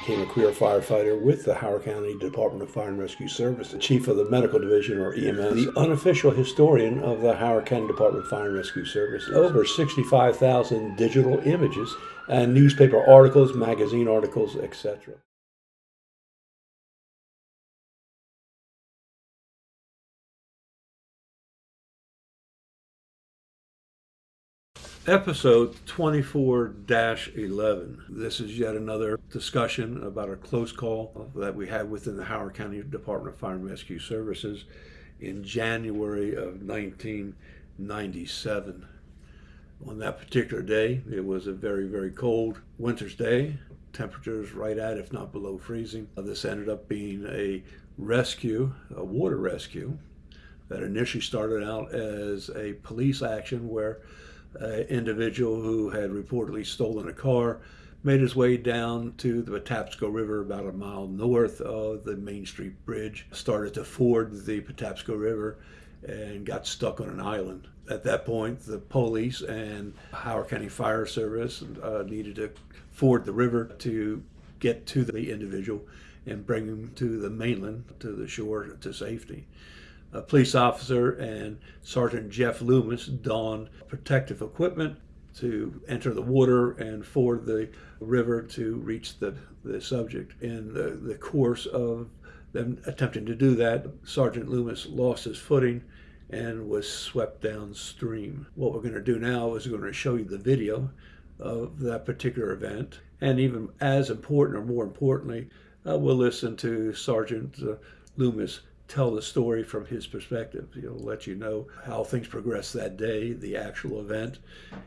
became a career firefighter with the Howard County Department of Fire and Rescue Service, the chief of the medical division, or EMS, the unofficial historian of the Howard County Department of Fire and Rescue Services. Over 65,000 digital images and newspaper articles, magazine articles, etc. Episode 24-11. This is yet another discussion about a close call that we had within the Howard County Department of Fire and Rescue Services in January of 1997. On that particular day, it was a very, very cold winter's day. Temperatures right at, if not below freezing. This ended up being a rescue, a water rescue, that initially started out as a police action where an individual who had reportedly stolen a car made his way down to the Patapsco River about a mile north of the Main Street Bridge, started to ford the Patapsco River and got stuck on an island. At that point, the police and Howard County Fire Service needed to ford the river to get to the individual and bring him to the mainland, to the shore, to safety. A police officer and Sergeant Jeff Loomis donned protective equipment to enter the water and ford the river to reach the subject. In the course of them attempting to do that, Sergeant Loomis lost his footing and was swept downstream. What we're going to do now is we're going to show you the video of that particular event, and even as important, or more importantly, we'll listen to Sergeant Loomis tell the story from his perspective. He'll let you know how things progressed that day, the actual event,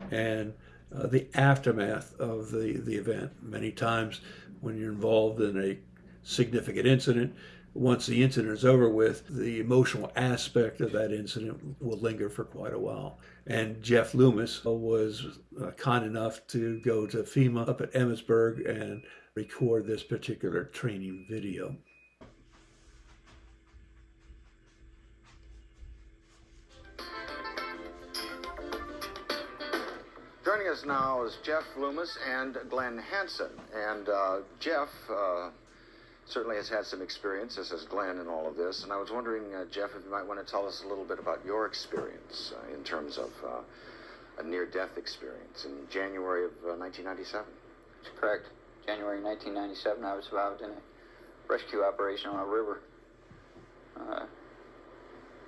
and the aftermath of the event. Many times when you're involved in a significant incident, once the incident is over with, the emotional aspect of that incident will linger for quite a while. And Jeff Loomis was kind enough to go to FEMA up at Emmitsburg and record this particular training video. Joining us now is Jeff Loomis and Glenn Hansen. And Jeff certainly has had some experience, as has Glenn, in all of this. And I was wondering, Jeff, if you might want to tell us a little bit about your experience in terms of a near-death experience in January of 1997. That's correct. January 1997, I was involved in a rescue operation on a river,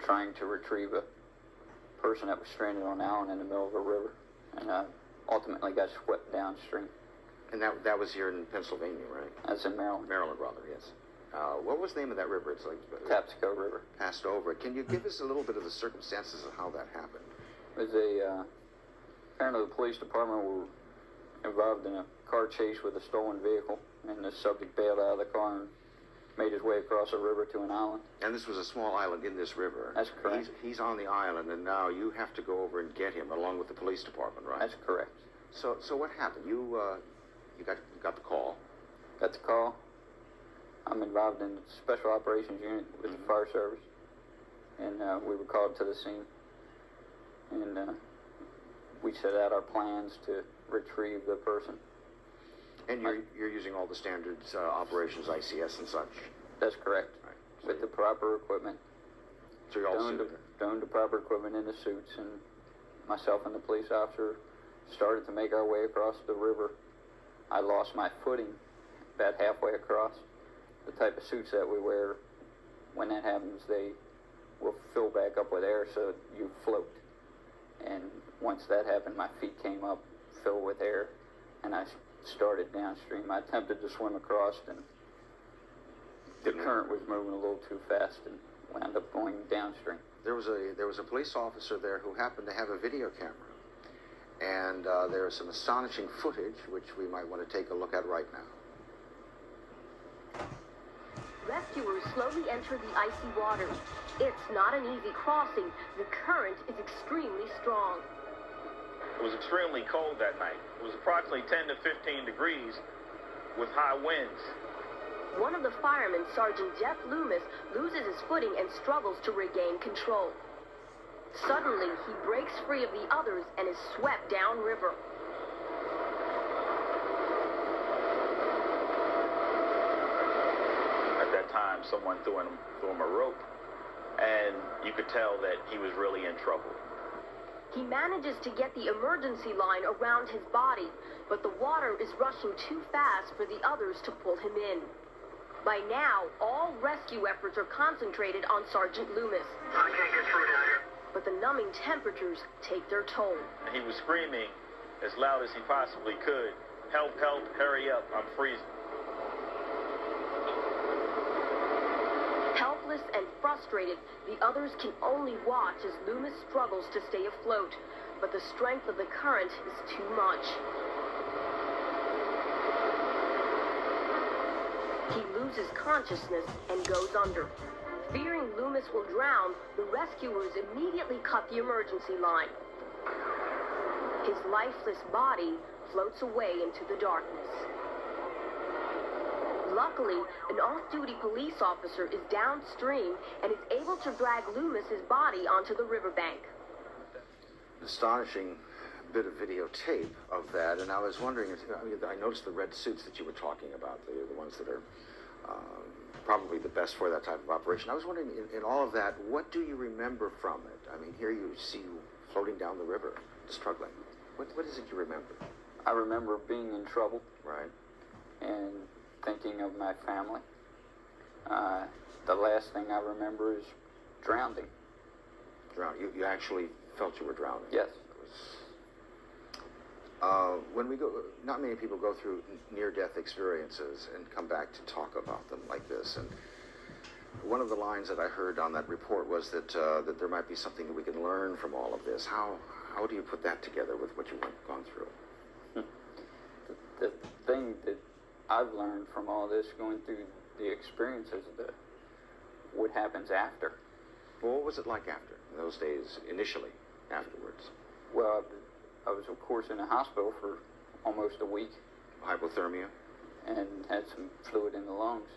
trying to retrieve a person that was stranded on an island in the middle of a river, and ultimately got swept downstream. And that was here in Pennsylvania, right? That's in Maryland. Maryland, rather, yes. What was the name of that river? It's like Patapsco River. Passed over. Can you give us a little bit of the circumstances of how that happened? It was apparently the police department were involved in a car chase with a stolen vehicle, and the subject bailed out of the car and made his way across a river to an island. And this was a small island in this river. That's correct. He's on the island, and now you have to go over and get him, along with the police department, right? That's correct. So what happened? You got the call. Got the call. I'm involved in the Special Operations Unit with the Fire Service, and we were called to the scene, and we set out our plans to retrieve the person. And you're using all the standards, operations, ICS and such. That's correct. Right. So with the proper equipment. So you're all suited. Donned the proper equipment in the suits, and myself and the police officer started to make our way across the river. I lost my footing about halfway across. The type of suits that we wear, when that happens, they will fill back up with air so you float. And once that happened, my feet came up, filled with air, and I started downstream. I attempted to swim across, and the current was moving a little too fast and wound up going downstream. There was a police officer there who happened to have a video camera, and there is some astonishing footage which we might want to take a look at right now. Rescuers slowly enter the icy waters. It's not an easy crossing. The current is extremely strong. It was extremely cold that night. It was approximately 10 to 15 degrees with high winds. One of the firemen, Sergeant Jeff Loomis, loses his footing and struggles to regain control. Suddenly, he breaks free of the others and is swept downriver. someone threw him a rope, and you could tell that he was really in trouble. He manages to get the emergency line around his body, but the water is rushing too fast for the others to pull him in. By now, all rescue efforts are concentrated on Sergeant Loomis. I can't get through down here. But the numbing temperatures take their toll. He was screaming as loud as he possibly could, "Help, help, hurry up, I'm freezing." Helpless and frustrated, the others can only watch as Loomis struggles to stay afloat. But the strength of the current is too much. He loses consciousness and goes under. Fearing Loomis will drown, the rescuers immediately cut the emergency line. His lifeless body floats away into the darkness. Luckily, an off-duty police officer is downstream and is able to drag Loomis's body onto the riverbank. Astonishing bit of videotape of that, and I was wondering if, I noticed the red suits that you were talking about, the ones that are probably the best for that type of operation. I was wondering, in all of that, what do you remember from it? I mean, here you see you floating down the river, struggling. What is it you remember? I remember being in trouble. Right. And thinking of my family. The last thing I remember is drowning. You actually felt you were drowning? Yes. When we go, not many people go through near-death experiences and come back to talk about them like this. And one of the lines that I heard on that report was that there might be something that we can learn from all of this. How do you put that together with what you've gone through? The thing that I've learned from all this, going through the experiences, what happens after. Well, what was it like after, in those days, initially, afterwards? Well, I was, of course, in a hospital for almost a week. Hypothermia? And had some fluid in the lungs.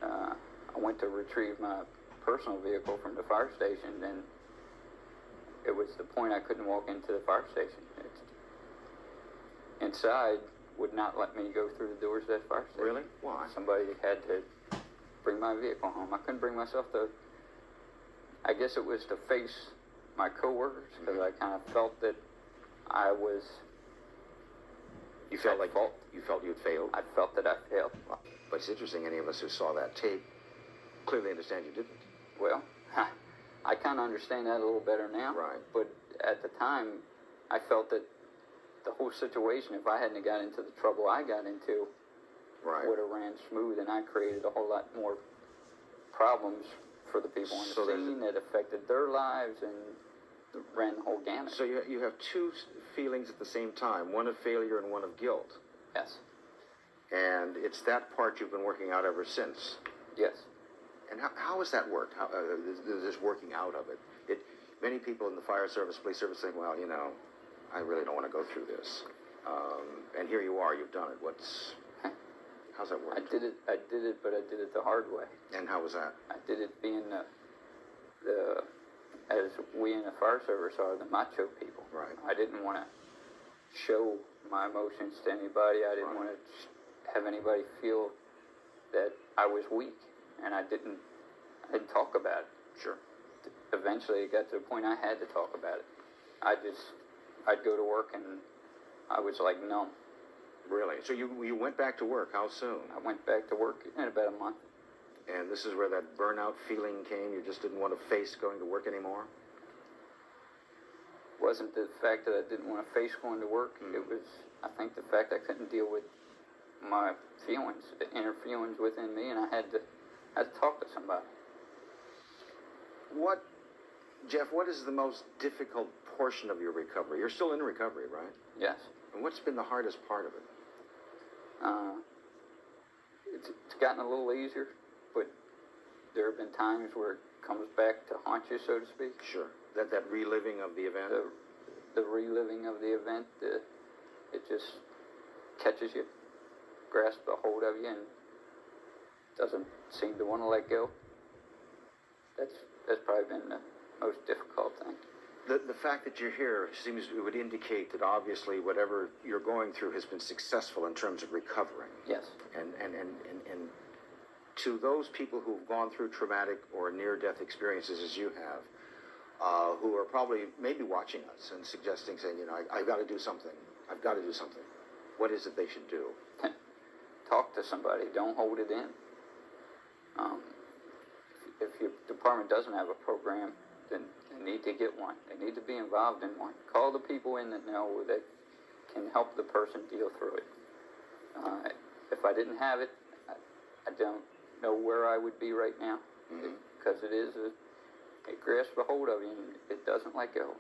I went to retrieve my personal vehicle from the fire station, and it was the point I couldn't walk into the fire station. Inside would not let me go through the doors of that fire station. Really? Why? Somebody had to bring my vehicle home. I couldn't bring myself to, I guess it was to face my coworkers, because I kind of felt that I was... You felt like you felt you'd failed? I felt that I failed. But it's interesting, any of us who saw that tape clearly understand you didn't. Well, I kind of understand that a little better now. Right. But at the time, I felt that the whole situation, if I hadn't got into the trouble I got into, right, would have ran smooth, and I created a whole lot more problems for the people on the scene that affected their lives and ran the whole gamut. So you have two feelings at the same time, one of failure and one of guilt. Yes. And it's that part you've been working out ever since. Yes. And how has that worked? How this working out of it? Many people in the fire service, police service, think, well, I really don't want to go through this. And here you are, you've done it. How's that work? I did it, but I did it the hard way. And how was that? I did it being as we in the fire service are, the macho people. Right. I didn't want to show my emotions to anybody. I didn't want to have anybody feel that I was weak, and I didn't talk about it. Sure. Eventually, it got to the point I had to talk about it. I'd go to work, and I was like numb. Really? So you went back to work. How soon? I went back to work in about a month. And this is where that burnout feeling came? You just didn't want to face going to work anymore? It wasn't the fact that I didn't want to face going to work. It was, I think, the fact I couldn't deal with my feelings, the inner feelings within me, and I had to talk to somebody. Jeff, what is the most difficult portion of your recovery? You're still in recovery, right? Yes. And what's been the hardest part of it? It's gotten a little easier, but there have been times where it comes back to haunt you, so to speak. Sure. That reliving of the event? The reliving of the event, it just catches you, grasps a hold of you, and doesn't seem to want to let go. That's probably been the most difficult thing. The fact that you're here would indicate that obviously whatever you're going through has been successful in terms of recovering. Yes. And to those people who've gone through traumatic or near-death experiences as you have, who are probably maybe watching us and suggesting, saying, you know, I've got to do something. I've got to do something. What is it they should do? Talk to somebody. Don't hold it in. If your department doesn't have a program, then they need to get one. They need to be involved in one. Call the people in that know that can help the person deal through it. If I didn't have it, I don't know where I would be right now, because it grasps a hold of you and it doesn't let go.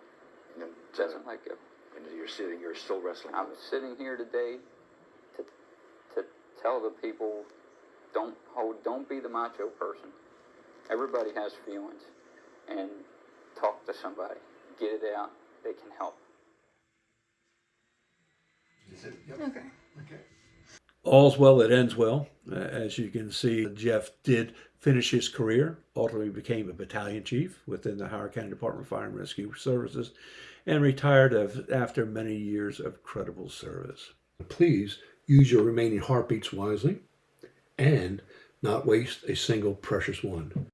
And It doesn't let go. And you're still wrestling. I'm sitting here today to tell the people, don't be the macho person. Everybody has feelings, and talk to somebody. Get it out. They can help. Okay. All's well that ends well. As you can see, Jeff did finish his career, ultimately became a battalion chief within the Howard County Department of Fire and Rescue Services, and retired after many years of credible service. Please use your remaining heartbeats wisely and not waste a single precious one.